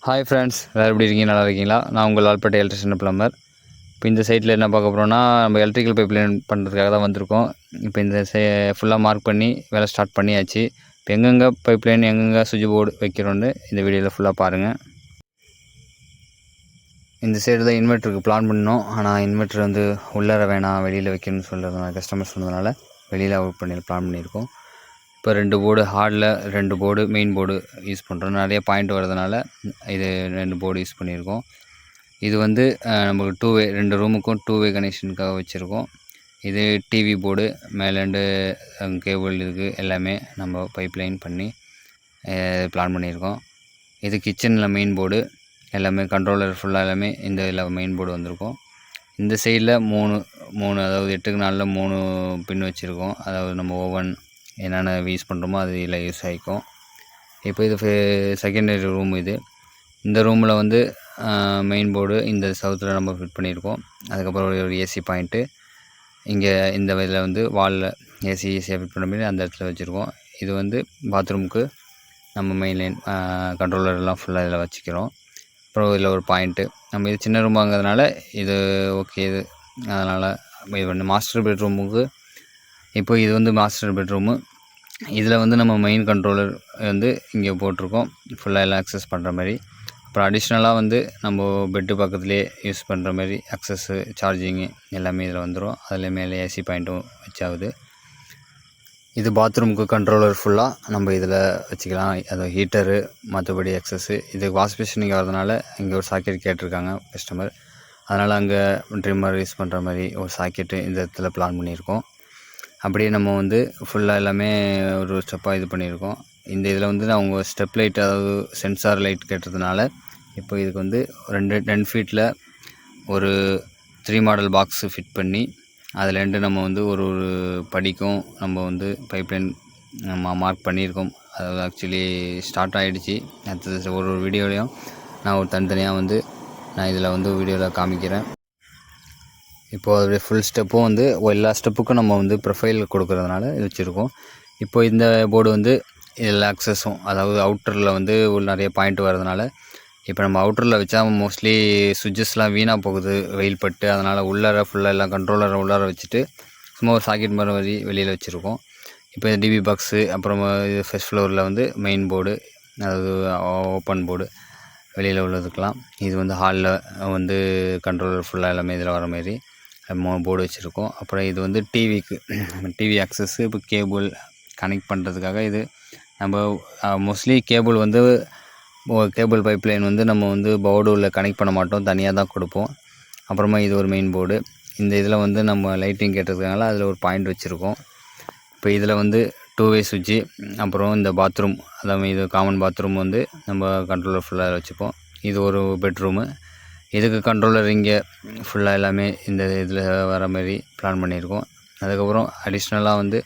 Hi friends, எல்லோரும் எப்படி இருக்கீங்க? நல்லா இருக்கீங்களா? நான் உங்கள் லால்பேட்டை எலக்ட்ரிஷியன் ப்ளம்பர். இப்போ இந்த சைட்டில் என்ன பார்க்க போகிறோம்னா, நம்ம எலக்ட்ரிக்கல் பைப் லைன் பண்ணுறதுக்காக தான் வந்திருக்கோம். இப்போ இந்த ஃபுல்லாக மார்க் பண்ணி வேலை ஸ்டார்ட் பண்ணியாச்சு. இப்போ எங்கெங்கே பைப் லைன், எங்கெங்கே சுவிட்ச் போர்டு வைக்கிறோன்னு இந்த வீடியோவில் ஃபுல்லாக பாருங்கள். இந்த சைடு தான் இன்வெர்ட்டருக்கு பிளான் பண்ணோம். ஆனால் இன்வெர்ட்டர் வந்து உள்ளார வேணாம், வெளியில் வைக்கணும்னு சொல்கிறதுனால கஸ்டமர் சொன்னதுனால வெளியில் அவுட் பண்ணி பிளான் பண்ணியிருக்கோம். இப்போ 2 போர்டு ஹார்டில், 2 போர்டு மெயின் போர்டு யூஸ் பண்ணுறோம். நிறைய பாயிண்ட் வரதுனால இது 2 போர்டு யூஸ் பண்ணியிருக்கோம். இது வந்து நமக்கு 2 வே 2 ரூமுக்கும் 2 வே கனெக்ஷனுக்காக வச்சுருக்கோம். இது டிவி போர்டு, மேலேண்டு கேபிள் இருக்குது, எல்லாமே நம்ம பைப் லைன் பண்ணி பிளான் பண்ணியிருக்கோம். இது கிச்சனில் மெயின் போர்டு, எல்லாமே கண்ட்ரோலர் ஃபுல்லாக எல்லாமே இந்த இதில் மெயின் போர்டு வந்திருக்கும். இந்த சைடில் 3 அதாவது 8க்கு 4 3 பின் வச்சுருக்கோம். அதாவது நம்ம ஓவன் என்னென்ன யூஸ் பண்ணுறோமோ அது இதில் யூஸ் ஆகிக்கும். இப்போ இது செகண்டரி ரூம். இந்த ரூமில் வந்து மெயின் போர்டு இந்த சவுத்தில் நம்ம ஃபிட் பண்ணியிருக்கோம். அதுக்கப்புறம் ஒரு ஏசி பாயிண்ட்டு இங்கே இந்த இதில் வந்து வாலில் ஈஸியாக ஃபிட் பண்ண மாதிரி அந்த இடத்துல வச்சுருக்கோம். இது வந்து பாத்ரூமுக்கு நம்ம மெயின் லைன் கண்ட்ரோலர்லாம் ஃபுல்லாக இதில் வச்சுக்கிறோம். அப்புறம் இதில் ஒரு பாயிண்ட்டு நம்ம இது சின்ன ரூமாங்கிறதுனால இது ஓகே. இது அதனால் இது வந்து மாஸ்டர் பெட்ரூமுக்கு. இப்போ இது வந்து மாஸ்டர் பெட்ரூமு. இதில் வந்து நம்ம மெயின் கண்ட்ரோலர் வந்து இங்கே போட்டிருக்கோம், ஃபுல்லாக எல்லாம் அக்சஸ் பண்ணுற மாதிரி. அப்புறம் அடிஷ்னலாக வந்து நம்ம பெட்டு பக்கத்துலேயே யூஸ் பண்ணுற மாதிரி அக்சஸ்ஸு, சார்ஜிங்கு எல்லாமே இதில் வந்துடும். அதில் மேலே ஏசி பாயிண்ட்டும் வச்சாகுது. இது பாத்ரூமுக்கு கண்ட்ரோலர் ஃபுல்லாக நம்ம இதில் வச்சுக்கலாம். அது ஹீட்டரு, மற்றபடி அக்சஸ்ஸு. இது வாஷ் பேஷன் இங்கே வரதுனால இங்கே ஒரு சாக்கெட் கேட்டிருக்காங்க கஸ்டமர். அதனால் அங்கே ட்ரிம்மர் யூஸ் பண்ணுற மாதிரி ஒரு சாக்கெட்டு இந்த இடத்துல பிளான் பண்ணியிருக்கோம். அப்படியே நம்ம வந்து ஃபுல்லாக எல்லாமே ஒரு ஸ்டெப்பாக இது பண்ணியிருக்கோம். இந்த இதில் வந்து அவங்க ஸ்டெப் லைட், அதாவது சென்சார் லைட் கேட்டதுனால இப்போ இதுக்கு வந்து 10 ஃபீட்டில் ஒரு 3 மாடல் பாக்ஸு ஃபிட் பண்ணி அதில் நம்ம வந்து ஒரு படிக்கும் நம்ம வந்து பைப்லைன் நம்ம மார்க் பண்ணியிருக்கோம். அதாவது ஆக்சுவலி ஸ்டார்ட் ஆகிடுச்சு. அடுத்தது ஒரு வீடியோலையும் நான் ஒரு தனித்தனியாக வந்து நான் இதில் வந்து வீடியோவில் காமிக்கிறேன். இப்போது அதோடைய ஃபுல் ஸ்டெப்பும் வந்து எல்லா ஸ்டெப்புக்கும் நம்ம வந்து ப்ரொஃபைல் கொடுக்குறதுனால வச்சுருக்கோம். இப்போ இந்த போர்டு வந்து எல்லா அக்சஸும், அதாவது அவுட்டரில் வந்து நிறைய பாயிண்ட் வரதுனால இப்போ நம்ம அவுட்டரில் வச்சா மோஸ்ட்லி சுவிட்சஸ்லாம் வீணாக போகுது வெயில் பட்டு. அதனால் உள்ளார ஃபுல்லாக எல்லாம் கண்ட்ரோலரை உள்ளார வச்சுட்டு சும்மா ஒரு சாக்கெட் மாதிரி வெளியில் வச்சுருக்கோம். இப்போ டிவி பாக்ஸு, அப்புறமா இது ஃபர்ஸ்ட் ஃப்ளோரில் வந்து மெயின் போர்டு, அதாவது ஓப்பன் போர்டு வெளியில் உள்ளதுக்கெலாம். இது வந்து ஹாலில் வந்து கண்ட்ரோலர் ஃபுல்லாக எல்லாமே இதில் வர மாரி 3 போர்டு வச்சுருக்கோம். அப்புறம் இது வந்து டிவிக்கு டிவி அக்சஸ்ஸு. இப்போ கேபிள் கனெக்ட் பண்ணுறதுக்காக இது நம்ம மோஸ்ட்லி கேபிள் வந்து கேபிள் பைப் லைன் வந்து நம்ம வந்து போர்டில் கனெக்ட் பண்ண மாட்டோம், தனியாக தான் கொடுப்போம். அப்புறமா இது ஒரு மெயின் போர்டு. இந்த இதில் வந்து நம்ம லைட்டிங் கேட்டதுனால அதில் ஒரு பாயிண்ட் வச்சுருக்கோம். இப்போ இதில் வந்து 2 வே சுவிட்சு. அப்புறம் இந்த பாத்ரூம், அதாவது இது காமன் பாத்ரூம் வந்து நம்ம கண்ட்ரோலர் ஃபுல்லாக வச்சுப்போம். இது ஒரு பெட்ரூமு. இதுக்கு கண்ட்ரோலர் இங்கே ஃபுல்லாக எல்லாமே இந்த இதில் வர மாதிரி பிளான் பண்ணியிருக்கோம். அதுக்கப்புறம் அடிஷ்னலாக வந்து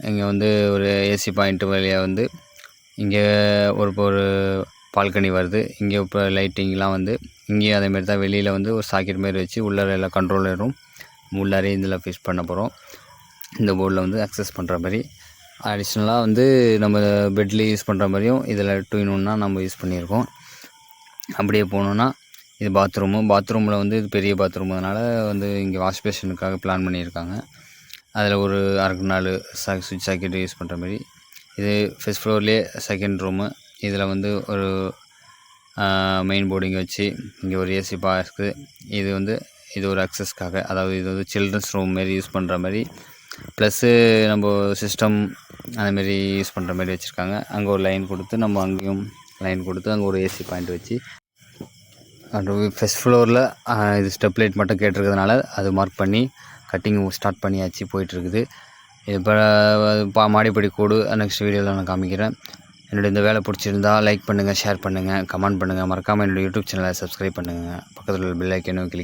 இங்கே வந்து ஒரு ஏசி பாயிண்ட்டு வழியாக வந்து இங்கே ஒரு பால்கனி வருது. இங்கே இப்போ லைட்டிங்லாம் வந்து இங்கேயும் அதேமாரி தான் வெளியில் வந்து ஒரு சாக்கெட் மாரி வச்சு உள்ளார எல்லா கண்ட்ரோலரும் உள்ளாரே இதில் ஃபிக்ஸ் பண்ண போகிறோம். இந்த போர்டில் வந்து அக்சஸ் பண்ணுற மாதிரி. அடிஷ்னலாக வந்து நம்ம பெட்லேயே யூஸ் பண்ணுற மாதிரியும் இதில் 2 in 1 நம்ம யூஸ் பண்ணியிருக்கோம். அப்படியே போனோன்னா இது பாத்ரூமில் வந்து இது பெரிய பாத்ரூம், அதனால் வந்து இங்கே வாஷ் பேஷனுக்காக பிளான் பண்ணியிருக்காங்க. அதில் ஒரு 4 சுவிட்ச் சாக்கெட் யூஸ் பண்ணுற மாதிரி. இது ஃபர்ஸ்ட் ஃப்ளோர்லேயே செகண்ட் ரூமு. இதில் வந்து ஒரு மெயின் போர்டிங் வச்சு இங்கே ஒரு ஏசி இருக்குது. இது ஒரு அக்சஸ்க்காக, அதாவது இது வந்து சில்ட்ரன்ஸ் ரூம் மாரி யூஸ் பண்ணுற மாதிரி. ப்ளஸ்ஸு நம்ம சிஸ்டம் அந்தமாரி யூஸ் பண்ணுற மாதிரி வச்சுருக்காங்க. அங்கே ஒரு லைன் கொடுத்து நம்ம அங்கேயும் லைன் கொடுத்து அங்கே ஒரு ஏசி பாயிண்ட் வச்சு. ஃபர்ஸ்ட் ஃப்ளோரில் இது ஸ்டெப் லைட் மட்டும் கேட்டிருக்கிறதுனால அது மார்க் பண்ணி கட்டிங் ஸ்டார்ட் பண்ணியாச்சு, போயிட்டுருக்குது. இப்போ மாடிப்படி கூடு நெக்ஸ்ட் வீடியோவில் நான் காமிக்கிறேன். என்னுடைய இந்த வேலை பிடிச்சிருந்தால் லைக் பண்ணுங்கள், ஷேர் பண்ணுங்கள், கமெண்ட் பண்ணுங்கள். மறக்காமல் என்னுடைய யூடியூப் சேனலை சப்ஸ்கிரைப் பண்ணுங்கள். பக்கத்தில் உள்ள பெல் ஐக்கனையும் கிளிக்